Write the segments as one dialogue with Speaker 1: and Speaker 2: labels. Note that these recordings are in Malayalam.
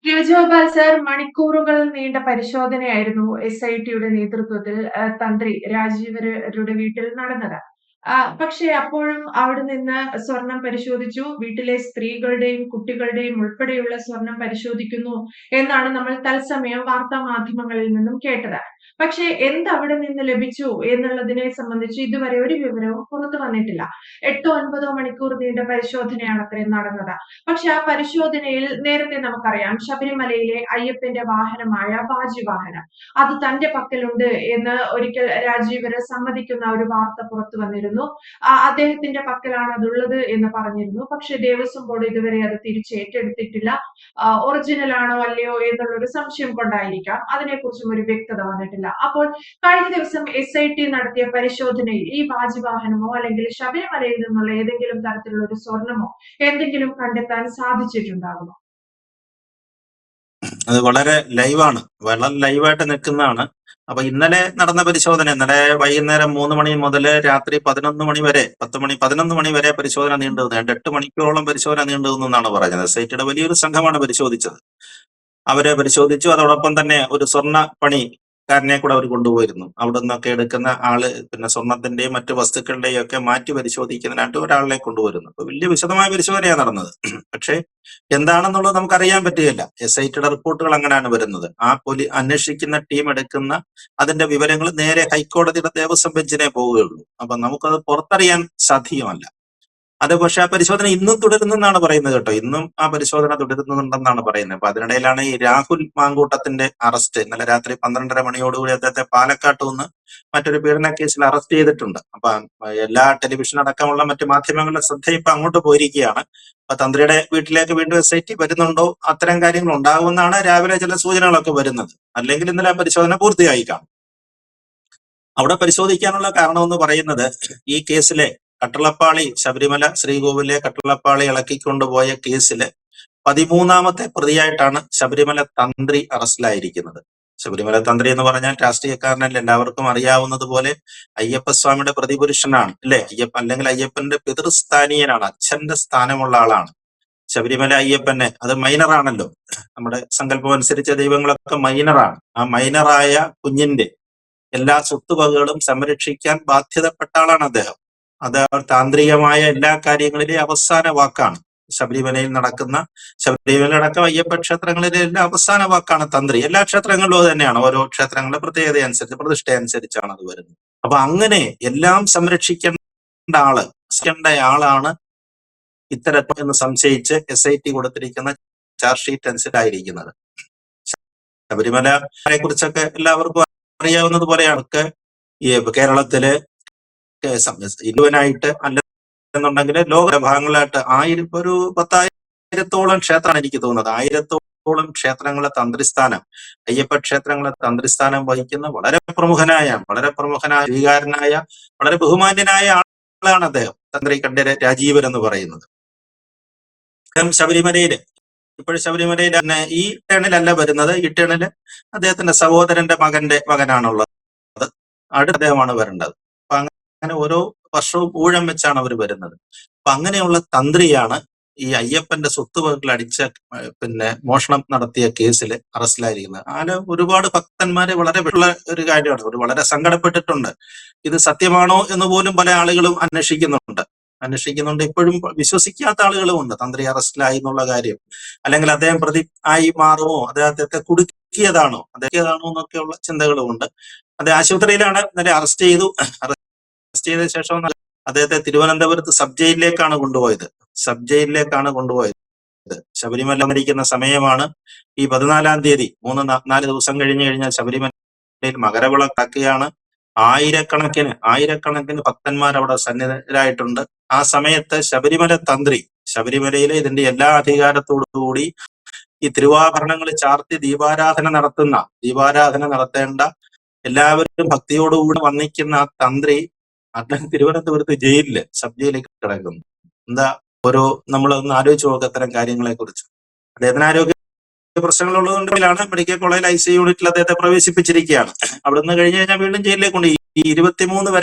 Speaker 1: ശിവജോപാൽ സർ മണിക്കൂറുകൾ നീണ്ട പരിശോധനയായിരുന്നു എസ്ഐടിയുടെ നേതൃത്വത്തിൽ തന്ത്രി രാജീവരുടെ വീട്ടിൽ നടന്നത്. പക്ഷേ അപ്പോഴും അവിടെ നിന്ന് സ്വർണം പരിശോധിച്ചു. വീട്ടിലെ സ്ത്രീകളുടെയും കുട്ടികളുടെയും ഉൾപ്പെടെയുള്ള സ്വർണം പരിശോധിക്കുന്നു എന്നാണ് നമ്മൾ തത്സമയം വാർത്താ മാധ്യമങ്ങളിൽ നിന്നും കേട്ടത്. പക്ഷേ അവിടെ നിന്ന് ലഭിച്ചു എന്നുള്ളതിനെ സംബന്ധിച്ച് ഇതുവരെ ഒരു വിവരവും പുറത്തു വന്നിട്ടില്ല. 8-9 മണിക്കൂർ നീണ്ട പരിശോധനയാണ് അത്രയും നടന്നത്. പക്ഷെ ആ പരിശോധനയിൽ നേരത്തെ നമുക്കറിയാം ശബരിമലയിലെ അയ്യപ്പന്റെ വാഹനമായ വാഹനം അത് തന്റെ പക്കലുണ്ട് എന്ന് ഒരിക്കൽ രാജീവര് സമ്മതിക്കുന്ന ഒരു വാർത്ത പുറത്തു വന്നിരുന്നു. അദ്ദേഹത്തിന്റെ പക്കലാണ് അതുള്ളത് എന്ന് പറഞ്ഞിരുന്നു. പക്ഷെ ദേവസ്വം ബോർഡ് ഇതുവരെ അത് തിരിച്ചേറ്റെടുത്തിട്ടില്ല. ഒറിജിനൽ ആണോ അല്ലയോ എന്നുള്ള ഒരു സംശയം കൊണ്ടായിരിക്കാം അതിനെക്കുറിച്ചും ഒരു വ്യക്തത വന്നിട്ടില്ല. അപ്പോൾ കഴിഞ്ഞ ദിവസം SIT നടത്തിയ പരിശോധനയിൽ ഈ വാഹനമോ അല്ലെങ്കിൽ ശബരിമലയിൽ നിന്നുള്ള ഏതെങ്കിലും തരത്തിലുള്ള ഒരു സ്വർണമോ എന്തെങ്കിലും കണ്ടെത്താൻ സാധിച്ചിട്ടുണ്ടാകുമോ?
Speaker 2: അത് വളരെ ലൈവായിട്ട് നിൽക്കുന്നതാണ്. അപ്പൊ ഇന്നലെ നടന്ന പരിശോധന, ഇന്നലെ വൈകുന്നേരം 3 മണി മുതൽ രാത്രി 11 മണി വരെ 11 മണി വരെ പരിശോധന നീണ്ടു നിന്നു. 8 മണിക്കൂറോളം പരിശോധന നീണ്ടു എന്നാണ് പറഞ്ഞത്. SITയുടെ വലിയൊരു സംഘമാണ് പരിശോധിച്ചത്. അവരെ പരിശോധിച്ചു. അതോടൊപ്പം തന്നെ ഒരു സ്വർണ്ണ പണിക്കാരനെ കൂടെ അവർ കൊണ്ടുപോയിരുന്നു. അവിടെ നിന്നൊക്കെ എടുക്കുന്ന ആള് പിന്നെ സ്വർണത്തിന്റെയും മറ്റു വസ്തുക്കളുടെയും ഒക്കെ മാറ്റി പരിശോധിക്കുന്നതിനായിട്ട് ഒരാളിനെ കൊണ്ടുവരുന്നു. അപ്പൊ വലിയ വിശദമായ പരിശോധനയാണ് നടന്നത്. പക്ഷേ എന്താണെന്നുള്ളത് നമുക്കറിയാൻ പറ്റുകയില്ല. SITയുടെ റിപ്പോർട്ടുകൾ അങ്ങനെയാണ് വരുന്നത്. ആ അന്വേഷിക്കുന്ന ടീം എടുക്കുന്ന അതിന്റെ വിവരങ്ങൾ നേരെ ഹൈക്കോടതിയുടെ ദേവസ്വം ബെഞ്ചിനെ പോവുകയുള്ളൂ. അപ്പൊ നമുക്കത് പുറത്തറിയാൻ സാധ്യമല്ല. അത് പക്ഷെ ആ പരിശോധന ഇന്നും തുടരുന്നെന്നാണ് പറയുന്നത് കേട്ടോ. ഇന്നും ആ പരിശോധന തുടരുന്നുണ്ടെന്നാണ് പറയുന്നത്. അപ്പൊ അതിനിടയിലാണ് ഈ രാഹുൽ മാങ്കൂട്ടത്തിന്റെ അറസ്റ്റ്. ഇന്നലെ രാത്രി 12:30 മണിയോടുകൂടി അദ്ദേഹത്തെ പാലക്കാട്ട് നിന്ന് മറ്റൊരു പീഡന കേസിൽ അറസ്റ്റ് ചെയ്തിട്ടുണ്ട്. അപ്പൊ എല്ലാ ടെലിവിഷൻ അടക്കമുള്ള മറ്റു മാധ്യമങ്ങളുടെ ശ്രദ്ധ ഇപ്പൊ അങ്ങോട്ട് പോയിരിക്കുകയാണ്. അപ്പൊ തന്ത്രിയുടെ വീട്ടിലേക്ക് വീണ്ടും SIT വരുന്നുണ്ടോ, അത്തരം കാര്യങ്ങൾ ഉണ്ടാകുമെന്നാണ് രാവിലെ ചില സൂചനകളൊക്കെ വരുന്നത്. അല്ലെങ്കിൽ ഇന്നലെ ആ പരിശോധന പൂർത്തിയായി കാണും. അവിടെ പരിശോധിക്കാനുള്ള കാരണമെന്ന് പറയുന്നത് ഈ കേസിലെ കട്ടളപ്പാളി ശബരിമല ശ്രീകോവിലെ കട്ടളപ്പാളി ഇളക്കിക്കൊണ്ടുപോയ കേസില് 13ാമത്തെ പ്രതിയായിട്ടാണ് ശബരിമല തന്ത്രി അറസ്റ്റിലായിരിക്കുന്നത്. ശബരിമല തന്ത്രി എന്ന് പറഞ്ഞാൽ രാഷ്ട്രീയക്കാരനല്ല, എല്ലാവർക്കും അറിയാവുന്നതുപോലെ അയ്യപ്പസ്വാമിയുടെ പ്രതിപുരുഷനാണ് അല്ലെ. അല്ലെങ്കിൽ അയ്യപ്പന്റെ പിതൃസ്ഥാനീയനാണ്, അച്ഛന്റെ സ്ഥാനമുള്ള ആളാണ്. ശബരിമല അയ്യപ്പനെ അത് മൈനറാണല്ലോ. നമ്മുടെ സങ്കല്പം അനുസരിച്ച ദൈവങ്ങളൊക്കെ മൈനറാണ്. ആ മൈനറായ കുഞ്ഞിന്റെ എല്ലാ സ്വത്തുവകകളും സംരക്ഷിക്കാൻ ബാധ്യതപ്പെട്ട ആളാണ് അദ്ദേഹം. അത് താന്ത്രികമായ എല്ലാ കാര്യങ്ങളിലെയും അവസാന വാക്കാണ്. ശബരിമല അടക്കം അയ്യപ്പ ക്ഷേത്രങ്ങളിലെ എല്ലാ അവസാന വാക്കാണ് തന്ത്രി. എല്ലാ ക്ഷേത്രങ്ങളിലും അത് തന്നെയാണ്. ഓരോ ക്ഷേത്രങ്ങളുടെ പ്രത്യേകത അനുസരിച്ച്, പ്രതിഷ്ഠ അനുസരിച്ചാണ് അത് വരുന്നത്. അപ്പൊ അങ്ങനെ എല്ലാം സംരക്ഷിക്കേണ്ട ആളാണ് ഇത്തരത്തിൽ എന്ന് സംശയിച്ച് SIT കൊടുത്തിരിക്കുന്ന ചാർജ് ഷീറ്റ് അനുസരിച്ചായിരിക്കുന്നത്. ശബരിമലയെ കുറിച്ചൊക്കെ എല്ലാവർക്കും അറിയാവുന്നത് പോലെയാണ്. ഈ കേരളത്തില് ഇലുവനായിട്ട് അല്ലെന്നുണ്ടെങ്കിൽ ലോക ഭാഗങ്ങളായിട്ട് ഒരു 10,000-ഓളം ക്ഷേത്രമാണ് എനിക്ക് തോന്നുന്നത്. 1000-ഓളം ക്ഷേത്രങ്ങളെ തന്ത്രിസ്ഥാനം, അയ്യപ്പ ക്ഷേത്രങ്ങളെ തന്ത്രിസ്ഥാനം വഹിക്കുന്ന വളരെ പ്രമുഖനായ സ്വീകാരനായ വളരെ ബഹുമാന്യനായ ആളാണ് അദ്ദേഹം, തന്ത്രി കണ്ഠര് രാജീവർ എന്ന് പറയുന്നത്. ശബരിമലയില് തന്നെ ഈ ടേണിലല്ല വരുന്നത്. ഈ ടേണില് അദ്ദേഹത്തിന്റെ സഹോദരന്റെ മകനാണുള്ളത്. അടുത്ത അദ്ദേഹമാണ് വരേണ്ടത്. അങ്ങനെ ഓരോ വർഷവും ഊഴം വെച്ചാണ് അവർ വരുന്നത്. അപ്പൊ അങ്ങനെയുള്ള തന്ത്രിയാണ് ഈ അയ്യപ്പന്റെ സ്വത്തുവകകൾ മോഷണം നടത്തിയ കേസിൽ അറസ്റ്റിലായിരിക്കുന്നത്. ഒരുപാട് ഭക്തന്മാരെ വളരെ ഒരു കാര്യമാണ്. അവർ വളരെ സങ്കടപ്പെട്ടിട്ടുണ്ട്. ഇത് സത്യമാണോ എന്ന് പോലും പല ആളുകളും അന്വേഷിക്കുന്നുണ്ട്. ഇപ്പോഴും വിശ്വസിക്കാത്ത ആളുകളും ഉണ്ട് തന്ത്രി അറസ്റ്റിലായി എന്നുള്ള കാര്യം. അല്ലെങ്കിൽ അദ്ദേഹം പ്രതി ആയി മാറുമോ, അദ്ദേഹത്തെ കുടുക്കിയതാണോ എന്നൊക്കെയുള്ള ചിന്തകളും ഉണ്ട്. അദ്ദേഹം ആശുപത്രിയിലാണ് ഇന്നലെ അറസ്റ്റ് ചെയ്ത ശേഷം അദ്ദേഹത്തെ തിരുവനന്തപുരത്ത് സബ് ജയിലിലേക്കാണ് കൊണ്ടുപോയത്. ശബരിമല മരിക്കുന്ന സമയമാണ് ഈ 14-ാം തീയതി. 3-4 ദിവസം കഴിഞ്ഞാൽ ശബരിമലയിൽ മകരവിളക്കാക്കുകയാണ്. ആയിരക്കണക്കിന് ഭക്തന്മാർ അവിടെ സന്നിധരായിട്ടുണ്ട്. ആ സമയത്ത് ശബരിമലയിലെ ഇതിന്റെ എല്ലാ അധികാരത്തോടുകൂടി ഈ തിരുവാഭരണങ്ങൾ ചാർത്തി ദീപാരാധന നടത്തേണ്ട എല്ലാവരും ഭക്തിയോടുകൂടി വന്നിക്കുന്ന ആ തന്ത്രി തിരുവനന്തപുരത്ത് സബ് ജയിലിൽ കിടക്കുന്നു. നമ്മളൊന്ന് ആലോചിച്ച് നോക്കുക അത്തരം കാര്യങ്ങളെ കുറിച്ച്. അദ്ദേഹത്തിന് ആരോഗ്യ പ്രശ്നങ്ങളുള്ളതുകൊണ്ടാണ് മെഡിക്കൽ കോളേജിൽ ICU യൂണിറ്റിൽ അദ്ദേഹത്തെ പ്രവേശിപ്പിച്ചിരിക്കുകയാണ്. അവിടെ നിന്ന് കഴിഞ്ഞ് കഴിഞ്ഞാൽ വീണ്ടും ജയിലിലേക്ക് കൊണ്ട് ഈ 23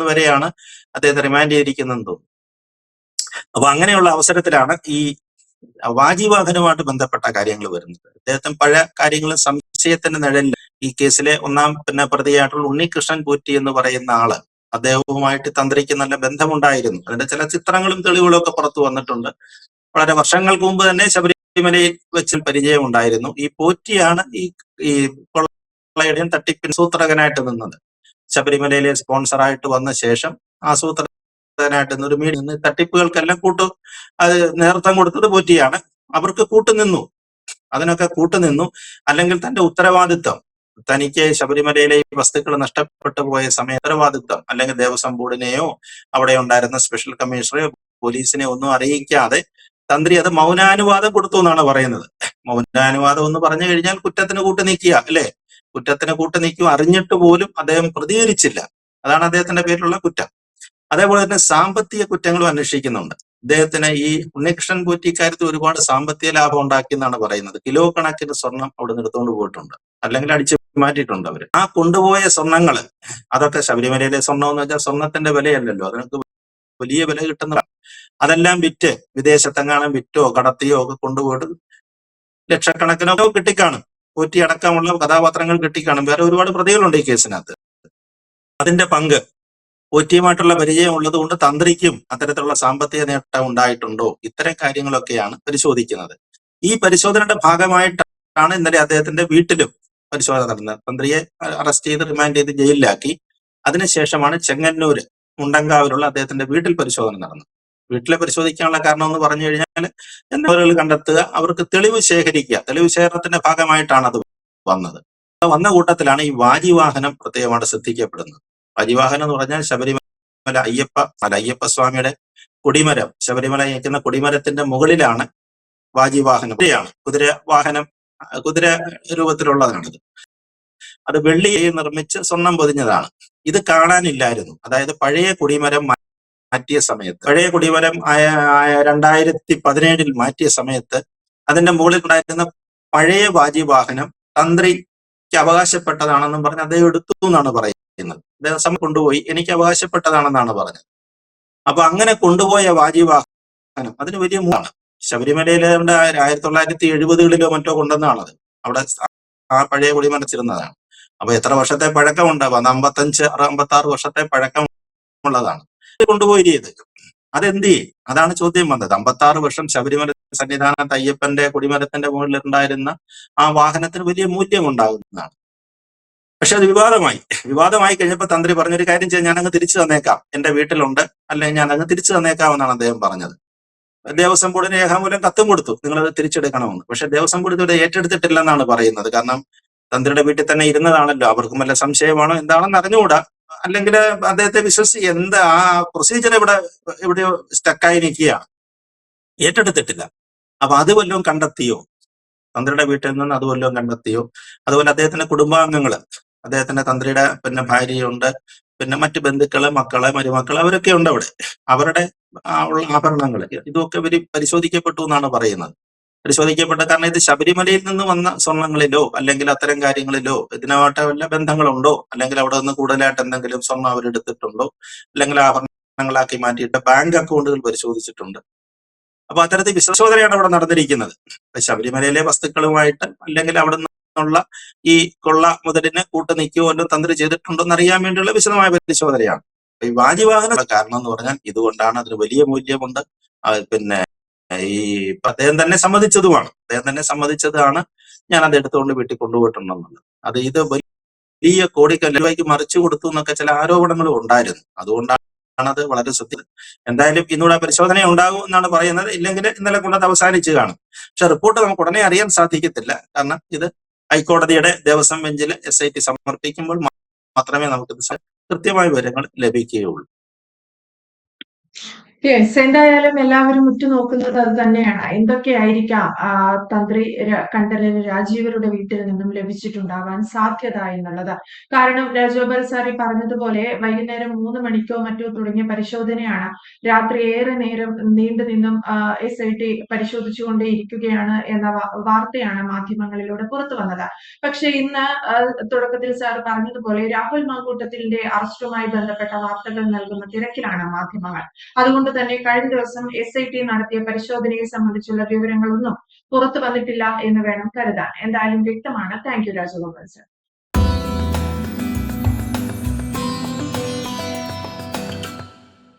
Speaker 2: വരെയാണ് അദ്ദേഹത്തെ റിമാൻഡ് ചെയ്തിരിക്കുന്നതെന്ന് തോന്നുന്നു. അപ്പൊ അങ്ങനെയുള്ള അവസരത്തിലാണ് ഈ വാജിവാഹനുമായിട്ട് ബന്ധപ്പെട്ട കാര്യങ്ങൾ വരുന്നത്. അദ്ദേഹത്തിന് പല കാര്യങ്ങളും സംശയത്തിന്റെ നിഴലിൽ ഈ കേസിലെ ഒന്നാം പ്രതിയായിട്ടുള്ള ഉണ്ണികൃഷ്ണൻ പോറ്റി എന്ന് പറയുന്ന ആള് അദ്ദേഹവുമായിട്ട് തന്ത്രിക്ക് നല്ല ബന്ധമുണ്ടായിരുന്നു. അതിന്റെ ചില ചിത്രങ്ങളും തെളിവുകളും ഒക്കെ പുറത്തു വന്നിട്ടുണ്ട്. വളരെ വർഷങ്ങൾക്ക് മുമ്പ് തന്നെ ശബരിമലയിൽ വെച്ച് പരിചയം ഉണ്ടായിരുന്നു. ഈ പോറ്റിയാണ് ഈ കൊള്ളയുടെയും തട്ടിപ്പിൻ സൂത്രകനായിട്ട് നിന്നത്. ശബരിമലയിലെ സ്പോൺസറായിട്ട് വന്ന ശേഷം ആസൂത്രകനായിട്ട് ഒരു മീഡിയ തട്ടിപ്പുകൾക്കെല്ലാം അത് നേതൃത്വം കൊടുത്തത് പോറ്റിയാണ്. അവർക്ക് കൂട്ടുനിന്നു, അതിനൊക്കെ കൂട്ടുനിന്നു. അല്ലെങ്കിൽ തന്റെ ഉത്തരവാദിത്വം, തനിക്ക് ശബരിമലയിലെ ഈ വസ്തുക്കൾ നഷ്ടപ്പെട്ടു പോയ സമയ ഉത്തരവാദിത്വം അല്ലെങ്കിൽ ദേവസ്വം ബോർഡിനെയോ അവിടെ ഉണ്ടായിരുന്ന സ്പെഷ്യൽ കമ്മീഷണറെയോ പോലീസിനെ ഒന്നും അറിയിക്കാതെ തന്ത്രി അത് മൗനാനുവാദം കൊടുത്തു എന്നാണ് പറയുന്നത്. മൗനാനുവാദം എന്ന് പറഞ്ഞു കഴിഞ്ഞാൽ കുറ്റത്തിന് കൂട്ടു നിൽക്കുക, അല്ലെ? കുറ്റത്തിന് കൂട്ടു നിൽക്കുക. അറിഞ്ഞിട്ട് പോലും അദ്ദേഹം പ്രതികരിച്ചില്ല. അതാണ് അദ്ദേഹത്തിന്റെ പേരിലുള്ള കുറ്റം. അതേപോലെ തന്നെ സാമ്പത്തിക കുറ്റങ്ങളും അന്വേഷിക്കുന്നുണ്ട്. അദ്ദേഹത്തിന് ഈ ഉണ്ണികൃഷ്ണൻ പോറ്റി കാര്യത്തിൽ ഒരുപാട് സാമ്പത്തിക ലാഭം ഉണ്ടാക്കി എന്നാണ് പറയുന്നത്. കിലോ കണക്കിന് സ്വർണം അവിടെ നിന്ന് എടുത്തുകൊണ്ട് പോയിട്ടുണ്ട്, അല്ലെങ്കിൽ അടിച്ചു മാറ്റിയിട്ടുണ്ട് അവര്. ആ കൊണ്ടുപോയ സ്വർണ്ണങ്ങള് അതൊക്കെ ശബരിമലയിലെ സ്വർണം എന്ന് വെച്ചാൽ സ്വർണത്തിന്റെ വിലയല്ലല്ലോ, അതിനൊക്കെ വലിയ വില കിട്ടുന്നതാണ്. അതെല്ലാം വിറ്റ് വിദേശത്തെങ്ങാനും വിറ്റോ കടത്തിയോ ഒക്കെ കൊണ്ടുപോയിട്ട് ലക്ഷക്കണക്കിനോ കിട്ടിക്കാണും. പോറ്റി അടക്കമുള്ള കഥാപാത്രങ്ങൾ കിട്ടിക്കാണും. വേറെ ഒരുപാട് പ്രതികളുണ്ട് ഈ കേസിനകത്ത്. അതിന്റെ പങ്ക് പോറ്റിയുമായിട്ടുള്ള പരിചയം ഉള്ളത് കൊണ്ട് തന്ത്രിക്കും അത്തരത്തിലുള്ള സാമ്പത്തിക നേട്ടം ഉണ്ടായിട്ടുണ്ടോ? ഇത്തരം കാര്യങ്ങളൊക്കെയാണ് പരിശോധിക്കുന്നത്. ഈ പരിശോധനയുടെ ഭാഗമായിട്ടാണ് ഇന്നലെ അദ്ദേഹത്തിന്റെ വീട്ടിലും പരിശോധന നടന്നത്. തന്ത്രിയെ അറസ്റ്റ് ചെയ്ത് റിമാൻഡ് ചെയ്ത് ജയിലിലാക്കി. അതിനുശേഷമാണ് ചെങ്ങന്നൂര് മുണ്ടങ്കാവിലുള്ള അദ്ദേഹത്തിന്റെ വീട്ടിൽ പരിശോധന നടന്നത്. വീട്ടിലെ പരിശോധിക്കാനുള്ള കാരണം എന്ന് പറഞ്ഞു കഴിഞ്ഞാൽ എന്നവരുകൾ കണ്ടെത്തുക, അവർക്ക് തെളിവ് ശേഖരിക്കുക. തെളിവ് ശേഖരണത്തിന്റെ ഭാഗമായിട്ടാണ് അത് വന്നത്. വന്ന കൂട്ടത്തിലാണ് ഈ വാജിവാഹനം പ്രത്യേകമായിട്ട് ശ്രദ്ധിക്കപ്പെടുന്നത്. വാജിവാഹനം എന്ന് പറഞ്ഞാൽ ശബരിമല അയ്യപ്പ സ്വാമിയുടെ കൊടിമരം, ശബരിമല നയിക്കുന്ന കൊടിമരത്തിന്റെ മുകളിലാണ് വാജിവാഹനം. കുതിര വാഹനം, കുതിര രൂപത്തിലുള്ളതാണിത്. അത് വെള്ളിയിൽ നിർമ്മിച്ച് സ്വർണം പൊതിഞ്ഞതാണ്. ഇത് കാണാനില്ലായിരുന്നു. അതായത് പഴയ കൊടിമരം മാറ്റിയ സമയത്ത്, പഴയ കൊടിമരം 2017 മാറ്റിയ സമയത്ത് അതിന്റെ മുകളിൽ ഉണ്ടായിരുന്ന പഴയ വാജിവാഹനം തന്ത്രിക്ക് അവകാശപ്പെട്ടതാണെന്നും പറഞ്ഞ് അദ്ദേഹം എടുത്തു എന്നാണ് പറയുന്നത്. ദേവസ്വം കൊണ്ടുപോയി എനിക്ക് അവകാശപ്പെട്ടതാണെന്നാണ് പറഞ്ഞത്. അപ്പൊ അങ്ങനെ കൊണ്ടുപോയ വാജിവാഹനം അതിന് വലിയ മൂന്നാണ്. ശബരിമലയിലെ 1970-കളിലോ മറ്റോ കൊണ്ടുവന്നാണത്. അവിടെ ആ പഴയ കൊടിമരച്ചിരുന്നതാണ്. അപ്പൊ എത്ര വർഷത്തെ പഴക്കമുണ്ടാവും? 55-56 വർഷത്തെ പഴക്കമുള്ളതാണ്. കൊണ്ടുപോയി ചെയ്ത് അതെന്ത് ചെയ്യും? അതാണ് ചോദ്യം വന്നത്. 56 വർഷം ശബരിമല സന്നിധാനത്ത് അയ്യപ്പന്റെ കൊടിമരത്തിന്റെ മുകളിൽ ഉണ്ടായിരുന്ന ആ വാഹനത്തിന് വലിയ മൂല്യം ഉണ്ടാകുന്നതാണ്. പക്ഷെ അത് വിവാദമായി കഴിഞ്ഞപ്പോൾ തന്ത്രി പറഞ്ഞൊരു കാര്യം ചെയ്യാൻ, ഞാൻ അങ്ങ് തിരിച്ചു തന്നേക്കാം, എന്റെ വീട്ടിലുണ്ട്, അല്ലെങ്കിൽ ഞാൻ അങ്ങ് തിരിച്ചു തന്നേക്കാം എന്നാണ് അദ്ദേഹം പറഞ്ഞത്. ദേവസ്വം ബോർഡിന് രേഖാമൂലം കത്തും കൊടുത്തു, നിങ്ങളത് തിരിച്ചെടുക്കണമെന്ന്. പക്ഷെ ദേവസ്വം ബോർഡ് ഇതുവരെ ഏറ്റെടുത്തിട്ടില്ലെന്നാണ് പറയുന്നത്. കാരണം തന്ത്രിയുടെ വീട്ടിൽ തന്നെ ഇരുന്നതാണല്ലോ. അവർക്കും വല്ല സംശയമാണോ എന്താണെന്ന് അറിഞ്ഞുകൂടാ. അല്ലെങ്കിൽ അദ്ദേഹത്തെ വിശ്വസിച്ച് എന്താ ആ പ്രൊസീജിയർ എവിടെയോ സ്റ്റക്കായി നിൽക്കുകയാണ്, ഏറ്റെടുത്തിട്ടില്ല. അപ്പൊ അത് വല്ലതും കണ്ടെത്തിയോ? തന്ത്രിയുടെ വീട്ടിൽ നിന്ന് അത് വല്ലതും കണ്ടെത്തിയോ? അതുപോലെ അദ്ദേഹത്തിന്റെ കുടുംബാംഗങ്ങള്, അദ്ദേഹത്തിന്റെ തന്ത്രിയുടെ ഭാര്യയുണ്ട്, മറ്റു ബന്ധുക്കള്, മക്കള്, മരുമക്കള്, അവരൊക്കെ ഉണ്ട് അവിടെ. അവരുടെ ഉള്ള ആഭരണങ്ങള് ഇതൊക്കെ ഇവര് പരിശോധിക്കപ്പെട്ടു എന്നാണ് പറയുന്നത്. പരിശോധിക്കപ്പെട്ട കാരണം ഇത് ശബരിമലയിൽ നിന്ന് വന്ന സ്വർണങ്ങളിലോ അല്ലെങ്കിൽ അത്തരം കാര്യങ്ങളിലോ ഇതിനായിട്ട് വല്ല ബന്ധങ്ങളുണ്ടോ, അല്ലെങ്കിൽ അവിടെ നിന്ന് കൂടുതലായിട്ട് എന്തെങ്കിലും സ്വർണം അവരെടുത്തിട്ടുണ്ടോ, അല്ലെങ്കിൽ ആഭരണങ്ങളാക്കി മാറ്റിയിട്ട് ബാങ്ക് അക്കൗണ്ടുകൾ പരിശോധിച്ചിട്ടുണ്ട്. അപ്പൊ അത്തരത്തിൽ വിശ്വശോധനയാണ് അവിടെ നടന്നിരിക്കുന്നത്. ശബരിമലയിലെ വസ്തുക്കളുമായിട്ട് അല്ലെങ്കിൽ അവിടെ നിന്നുള്ള ഈ കൊള്ള മുതലിന് കൂട്ടുനിൽക്കുകയോ വല്ലതും തന്ത്രി ചെയ്തിട്ടുണ്ടോ എന്നറിയാൻ വേണ്ടിയുള്ള വിശദമായ പരിശോധനയാണ്. ഈ വാജിവാഹന കാരണം എന്ന് പറഞ്ഞാൽ ഇതുകൊണ്ടാണ്, അതിന് വലിയ മൂല്യമുണ്ട്. ഈ അദ്ദേഹം തന്നെ സമ്മതിച്ചതാണ് ഞാൻ അത് എടുത്തുകൊണ്ട് വീട്ടിൽ കൊണ്ടുപോയിട്ടുണ്ടെന്നുള്ളത്. ഇത് വലിയ കോടിക്കല്ലുവായ്ക്ക് മറിച്ചു കൊടുത്തു എന്നൊക്കെ ചില ആരോപണങ്ങളും ഉണ്ടായിരുന്നു. അതുകൊണ്ടാണ് അത് വളരെ ശ്രദ്ധിച്ചത്. എന്തായാലും ഇന്നുകൂടെ പരിശോധന ഉണ്ടാകും എന്നാണ് പറയുന്നത്. ഇല്ലെങ്കിൽ ഇന്നലെ കൊണ്ടത് അവസാനിച്ചു കാണും. പക്ഷെ റിപ്പോർട്ട് നമുക്ക് ഉടനെ അറിയാൻ സാധിക്കത്തില്ല. കാരണം ഇത് ഹൈക്കോടതിയുടെ ദേവസ്വം ബെഞ്ചിൽ SIT സമർപ്പിക്കുമ്പോൾ മാത്രമേ നമുക്ക് കൃത്യമായ വിവരങ്ങൾ ലഭിക്കുകയുള്ളൂ.
Speaker 1: യെസ്, എന്തായാലും എല്ലാവരും ഉറ്റുനോക്കുന്നത് അത് തന്നെയാണ്. എന്തൊക്കെയായിരിക്കാം തന്ത്രി കണ്ഠരര് രാജീവരുടെ വീട്ടിൽ നിന്നും ലഭിച്ചിട്ടുണ്ടാവാൻ സാധ്യത എന്നുള്ളത്. കാരണം രാജഗോപാൽ സാർ പറഞ്ഞതുപോലെ വൈകുന്നേരം 3 മണിക്കോ മറ്റോ തുടങ്ങിയ പരിശോധനയാണ്. രാത്രി ഏറെ നേരം നീണ്ടു നിന്നും SIT പരിശോധിച്ചുകൊണ്ടേയിരിക്കുകയാണ് എന്ന വാർത്തയാണ് മാധ്യമങ്ങളിലൂടെ പുറത്തു വന്നത്. പക്ഷെ ഇന്ന് തുടക്കത്തിൽ സാർ പറഞ്ഞതുപോലെ രാഹുൽ മാങ്കൂട്ടത്തിന്റെ അറസ്റ്റുമായി ബന്ധപ്പെട്ട വാർത്തകൾ നൽകുന്ന തിരക്കിലാണ് മാധ്യമങ്ങൾ. അതുകൊണ്ട് തന്നെ കഴിഞ്ഞ ദിവസം SIT നടത്തിയ പരിശോധനയെ സംബന്ധിച്ചുള്ള വിവരങ്ങളൊന്നും പുറത്തു വന്നിട്ടില്ല എന്ന് വേണം കരുതാൻ. എന്തായാലും വ്യക്തമാണ്. Thank you Rajagopal sir.